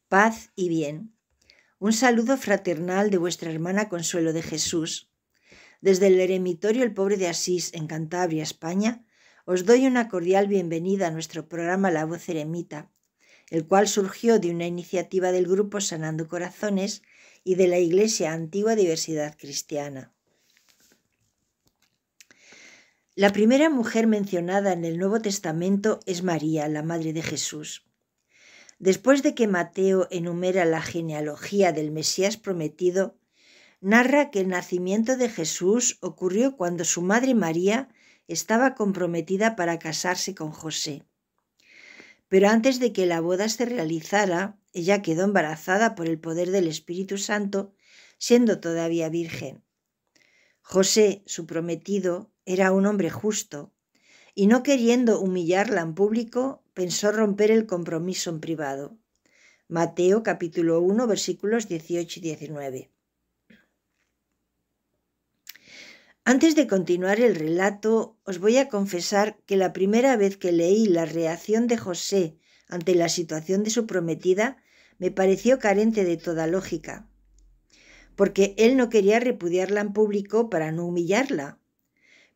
Paz y bien. Un saludo fraternal de vuestra hermana Consuelo de Jesús. Desde el Eremitorio El Pobre de Asís, en Cantabria, España, os doy una cordial bienvenida a nuestro programa La Voz Eremita, el cual surgió de una iniciativa del grupo Sanando Corazones y de la Iglesia Antigua Diversidad Cristiana. La primera mujer mencionada en el Nuevo Testamento es María, la Madre de Jesús. Después de que Mateo enumera la genealogía del Mesías prometido, narra que el nacimiento de Jesús ocurrió cuando su madre María estaba comprometida para casarse con José. Pero antes de que la boda se realizara, ella quedó embarazada por el poder del Espíritu Santo, siendo todavía virgen. José, su prometido, era un hombre justo, y no queriendo humillarla en público, pensó romper el compromiso en privado. Mateo capítulo 1, versículos 18 y 19. Antes de continuar el relato, os voy a confesar que la primera vez que leí la reacción de José ante la situación de su prometida, me pareció carente de toda lógica, porque él no quería repudiarla en público para no humillarla.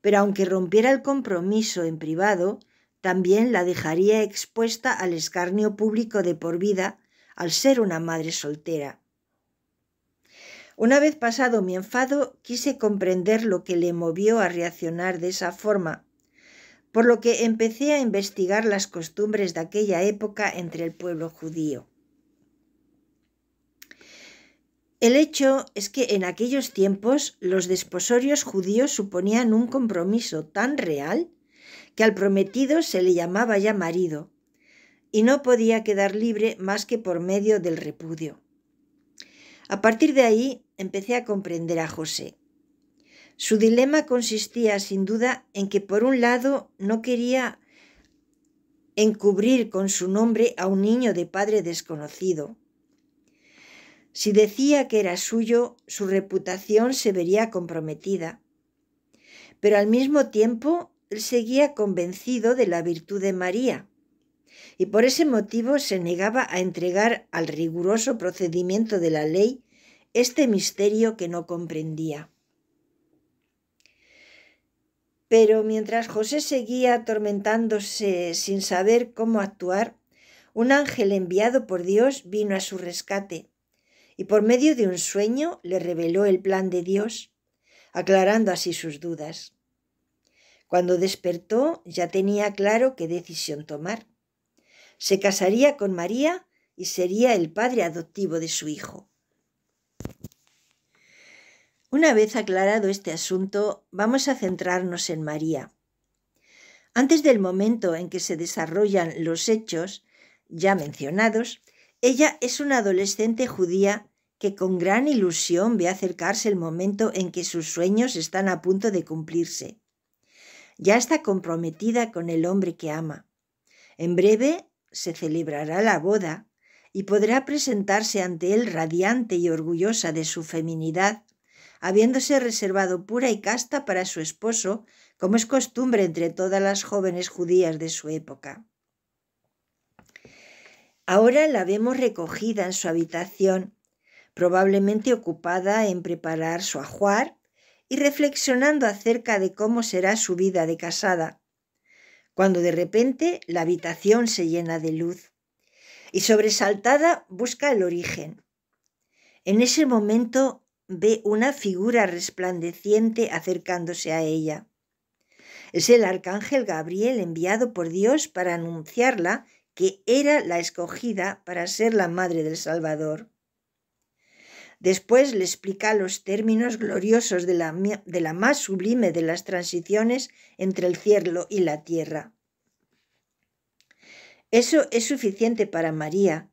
Pero aunque rompiera el compromiso en privado, también la dejaría expuesta al escarnio público de por vida al ser una madre soltera. Una vez pasado mi enfado, quise comprender lo que le movió a reaccionar de esa forma, por lo que empecé a investigar las costumbres de aquella época entre el pueblo judío. El hecho es que en aquellos tiempos los desposorios judíos suponían un compromiso tan real que al prometido se le llamaba ya marido y no podía quedar libre más que por medio del repudio. A partir de ahí empecé a comprender a José. Su dilema consistía sin duda en que por un lado no quería encubrir con su nombre a un niño de padre desconocido. Si decía que era suyo, su reputación se vería comprometida. Pero al mismo tiempo, él seguía convencido de la virtud de María, y por ese motivo se negaba a entregar al riguroso procedimiento de la ley este misterio que no comprendía. Pero mientras José seguía atormentándose sin saber cómo actuar, un ángel enviado por Dios vino a su rescate y por medio de un sueño le reveló el plan de Dios, aclarando así sus dudas. Cuando despertó ya tenía claro qué decisión tomar. Se casaría con María y sería el padre adoptivo de su hijo. Una vez aclarado este asunto, vamos a centrarnos en María. Antes del momento en que se desarrollan los hechos ya mencionados, ella es una adolescente judía que con gran ilusión ve acercarse el momento en que sus sueños están a punto de cumplirse. Ya está comprometida con el hombre que ama. En breve se celebrará la boda y podrá presentarse ante él radiante y orgullosa de su feminidad, habiéndose reservado pura y casta para su esposo, como es costumbre entre todas las jóvenes judías de su época. Ahora la vemos recogida en su habitación, probablemente ocupada en preparar su ajuar y reflexionando acerca de cómo será su vida de casada, cuando de repente la habitación se llena de luz y sobresaltada busca el origen. En ese momento ve una figura resplandeciente acercándose a ella. Es el arcángel Gabriel enviado por Dios para anunciarla que era la escogida para ser la madre del Salvador. Después le explica los términos gloriosos de la más sublime de las transiciones entre el cielo y la tierra. Eso es suficiente para María.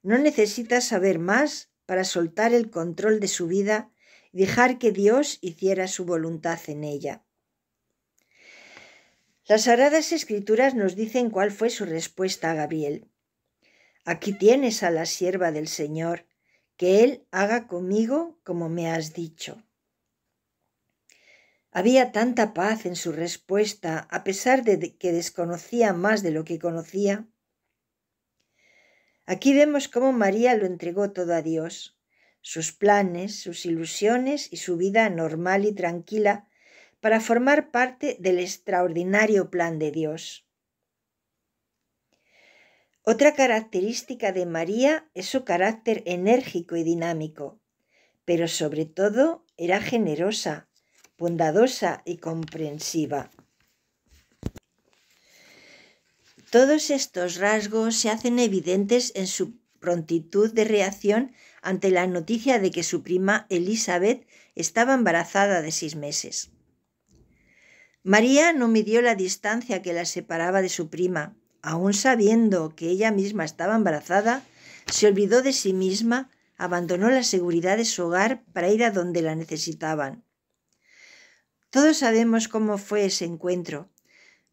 No necesita saber más para soltar el control de su vida y dejar que Dios hiciera su voluntad en ella. Las Sagradas Escrituras nos dicen cuál fue su respuesta a Gabriel. Aquí tienes a la sierva del Señor, que Él haga conmigo como me has dicho. Había tanta paz en su respuesta, a pesar de que desconocía más de lo que conocía. Aquí vemos cómo María lo entregó todo a Dios, sus planes, sus ilusiones y su vida normal y tranquila para formar parte del extraordinario plan de Dios. Otra característica de María es su carácter enérgico y dinámico, pero sobre todo era generosa, bondadosa y comprensiva. Todos estos rasgos se hacen evidentes en su prontitud de reacción ante la noticia de que su prima Elizabeth estaba embarazada de 6 meses. María no midió la distancia que la separaba de su prima. Aun sabiendo que ella misma estaba embarazada, se olvidó de sí misma, abandonó la seguridad de su hogar para ir a donde la necesitaban. Todos sabemos cómo fue ese encuentro,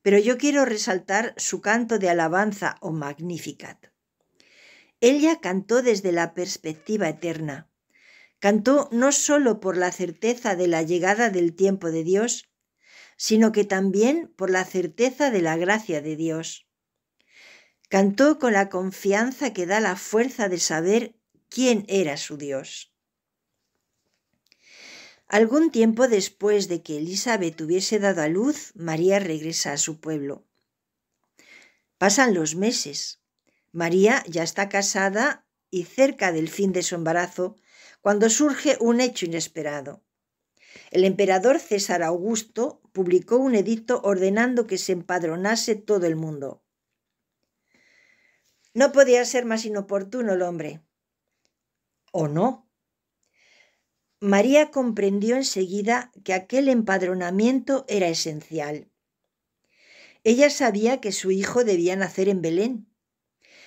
pero yo quiero resaltar su canto de alabanza o Magnificat. Ella cantó desde la perspectiva eterna. Cantó no solo por la certeza de la llegada del tiempo de Dios, sino que también por la certeza de la gracia de Dios. Cantó con la confianza que da la fuerza de saber quién era su Dios. Algún tiempo después de que Elizabeth hubiese dado a luz, María regresa a su pueblo. Pasan los meses. María ya está casada y cerca del fin de su embarazo, cuando surge un hecho inesperado. El emperador César Augusto publicó un edicto ordenando que se empadronase todo el mundo. No podía ser más inoportuno el hombre. ¿O no? María comprendió enseguida que aquel empadronamiento era esencial. Ella sabía que su hijo debía nacer en Belén.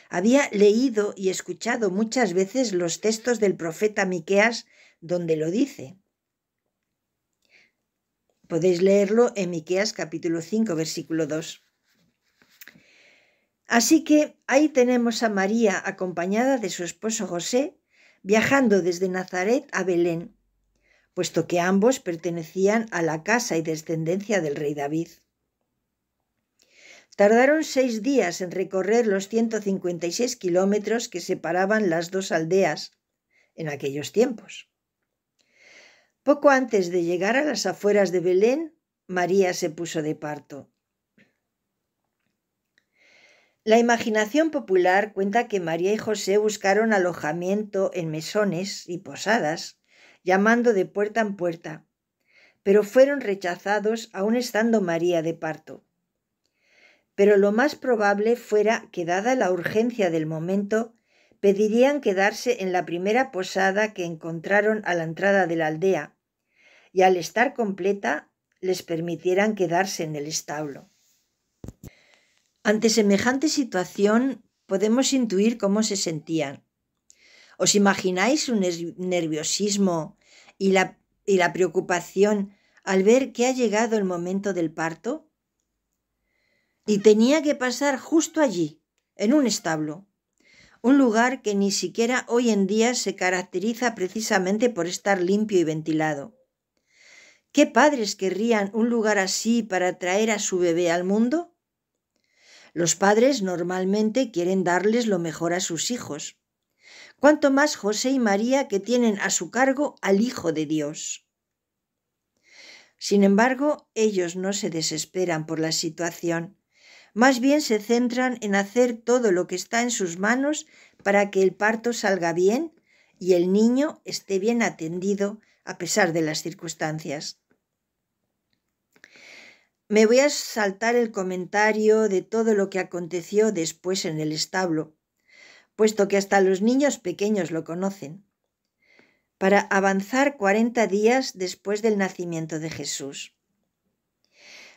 Había leído y escuchado muchas veces los textos del profeta Miqueas donde lo dice. Podéis leerlo en Miqueas capítulo 5, versículo 2. Así que ahí tenemos a María acompañada de su esposo José, viajando desde Nazaret a Belén, puesto que ambos pertenecían a la casa y descendencia del rey David. Tardaron 6 días en recorrer los 156 kilómetros que separaban las dos aldeas en aquellos tiempos. Poco antes de llegar a las afueras de Belén, María se puso de parto. La imaginación popular cuenta que María y José buscaron alojamiento en mesones y posadas, llamando de puerta en puerta, pero fueron rechazados aún estando María de parto. Pero lo más probable fuera que, dada la urgencia del momento, pedirían quedarse en la primera posada que encontraron a la entrada de la aldea, y al estar completa les permitieran quedarse en el establo. Ante semejante situación podemos intuir cómo se sentían. ¿Os imagináis su nerviosismo y la preocupación al ver que ha llegado el momento del parto? Y tenía que pasar justo allí, en un establo, un lugar que ni siquiera hoy en día se caracteriza precisamente por estar limpio y ventilado. ¿Qué padres querrían un lugar así para traer a su bebé al mundo? Los padres normalmente quieren darles lo mejor a sus hijos. Cuanto más José y María, que tienen a su cargo al Hijo de Dios. Sin embargo, ellos no se desesperan por la situación. Más bien se centran en hacer todo lo que está en sus manos para que el parto salga bien y el niño esté bien atendido a pesar de las circunstancias. Me voy a saltar el comentario de todo lo que aconteció después en el establo, puesto que hasta los niños pequeños lo conocen, para avanzar 40 días después del nacimiento de Jesús.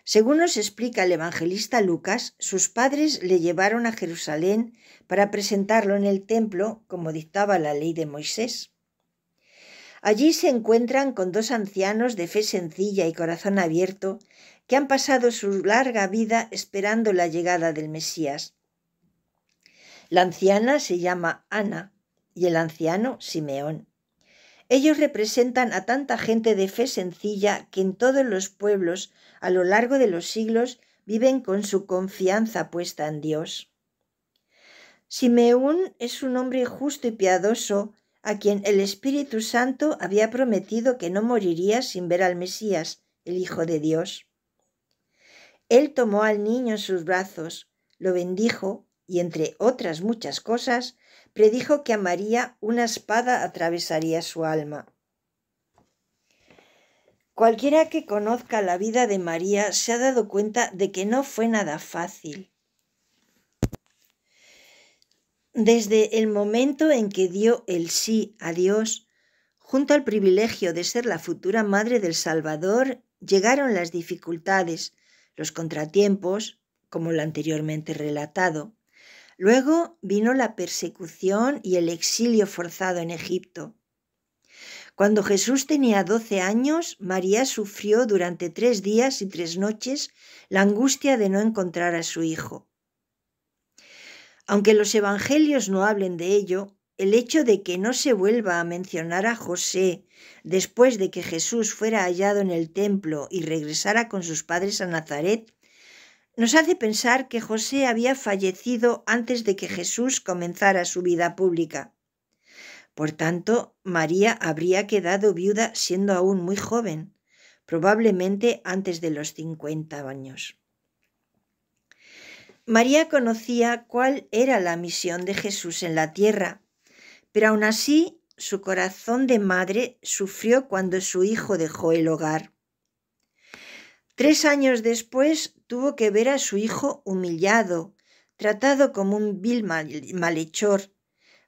Según nos explica el evangelista Lucas, sus padres le llevaron a Jerusalén para presentarlo en el templo, como dictaba la ley de Moisés. Allí se encuentran con 2 ancianos de fe sencilla y corazón abierto que han pasado su larga vida esperando la llegada del Mesías. La anciana se llama Ana y el anciano Simeón. Ellos representan a tanta gente de fe sencilla que en todos los pueblos a lo largo de los siglos viven con su confianza puesta en Dios. Simeón es un hombre justo y piadoso a quien el Espíritu Santo había prometido que no moriría sin ver al Mesías, el Hijo de Dios. Él tomó al niño en sus brazos, lo bendijo y, entre otras muchas cosas, predijo que a María una espada atravesaría su alma. Cualquiera que conozca la vida de María se ha dado cuenta de que no fue nada fácil. Desde el momento en que dio el sí a Dios, junto al privilegio de ser la futura madre del Salvador, llegaron las dificultades, los contratiempos, como lo anteriormente relatado. Luego vino la persecución y el exilio forzado en Egipto. Cuando Jesús tenía 12 años, María sufrió durante 3 días y 3 noches la angustia de no encontrar a su hijo. Aunque los evangelios no hablen de ello, el hecho de que no se vuelva a mencionar a José después de que Jesús fuera hallado en el templo y regresara con sus padres a Nazaret, nos hace pensar que José había fallecido antes de que Jesús comenzara su vida pública. Por tanto, María habría quedado viuda siendo aún muy joven, probablemente antes de los 50 años. María conocía cuál era la misión de Jesús en la tierra, pero aún así su corazón de madre sufrió cuando su hijo dejó el hogar. 3 años después tuvo que ver a su hijo humillado, tratado como un vil malhechor,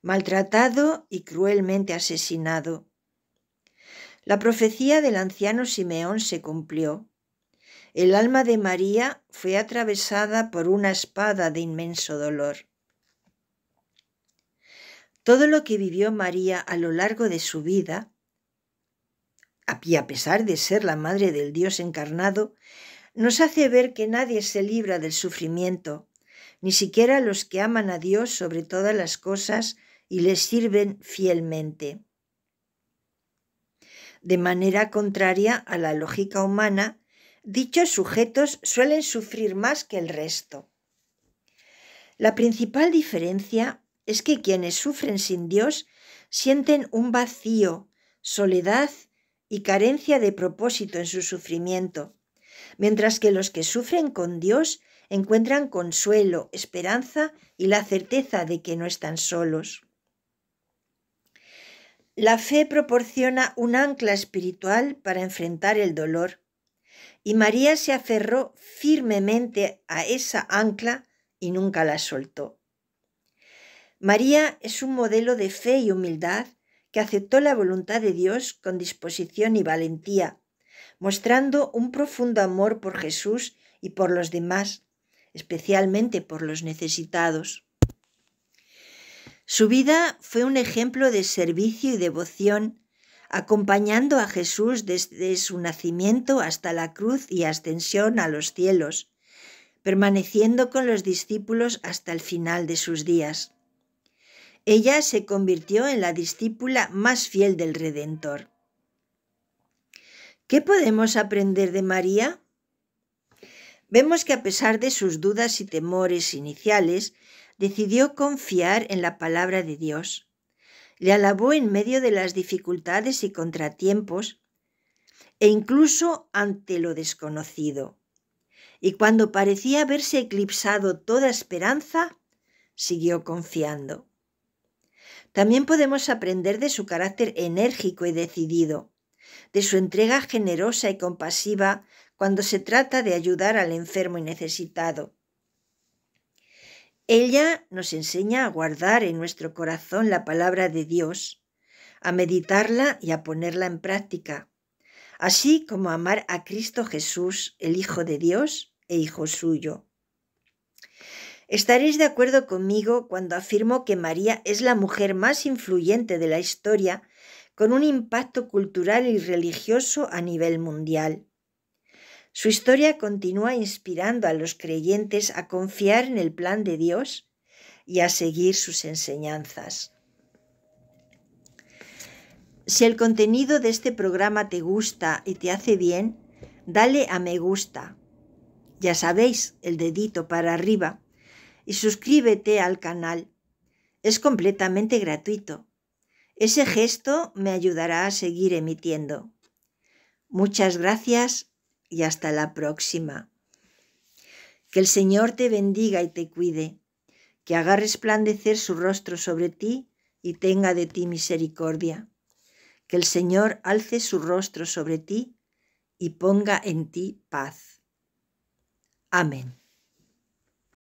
maltratado y cruelmente asesinado. La profecía del anciano Simeón se cumplió. El alma de María fue atravesada por una espada de inmenso dolor. Todo lo que vivió María a lo largo de su vida, y a pesar de ser la madre del Dios encarnado, nos hace ver que nadie se libra del sufrimiento, ni siquiera los que aman a Dios sobre todas las cosas y les sirven fielmente. De manera contraria a la lógica humana, dichos sujetos suelen sufrir más que el resto. La principal diferencia es que quienes sufren sin Dios sienten un vacío, soledad y carencia de propósito en su sufrimiento, mientras que los que sufren con Dios encuentran consuelo, esperanza y la certeza de que no están solos. La fe proporciona un ancla espiritual para enfrentar el dolor, y María se aferró firmemente a esa ancla y nunca la soltó. María es un modelo de fe y humildad que aceptó la voluntad de Dios con disposición y valentía, mostrando un profundo amor por Jesús y por los demás, especialmente por los necesitados. Su vida fue un ejemplo de servicio y devoción, acompañando a Jesús desde su nacimiento hasta la cruz y ascensión a los cielos, permaneciendo con los discípulos hasta el final de sus días. Ella se convirtió en la discípula más fiel del Redentor. ¿Qué podemos aprender de María? Vemos que a pesar de sus dudas y temores iniciales, decidió confiar en la palabra de Dios. Le alabó en medio de las dificultades y contratiempos e incluso ante lo desconocido. Y cuando parecía haberse eclipsado toda esperanza, siguió confiando. También podemos aprender de su carácter enérgico y decidido, de su entrega generosa y compasiva cuando se trata de ayudar al enfermo y necesitado. Ella nos enseña a guardar en nuestro corazón la palabra de Dios, a meditarla y a ponerla en práctica, así como a amar a Cristo Jesús, el Hijo de Dios e Hijo suyo. Estaréis de acuerdo conmigo cuando afirmo que María es la mujer más influyente de la historia, con un impacto cultural y religioso a nivel mundial. Su historia continúa inspirando a los creyentes a confiar en el plan de Dios y a seguir sus enseñanzas. Si el contenido de este programa te gusta y te hace bien, dale a me gusta. Ya sabéis, el dedito para arriba. Y suscríbete al canal. Es completamente gratuito. Ese gesto me ayudará a seguir emitiendo. Muchas gracias y hasta la próxima. Que el Señor te bendiga y te cuide, que haga resplandecer su rostro sobre ti y tenga de ti misericordia. Que el Señor alce su rostro sobre ti y ponga en ti paz. Amén.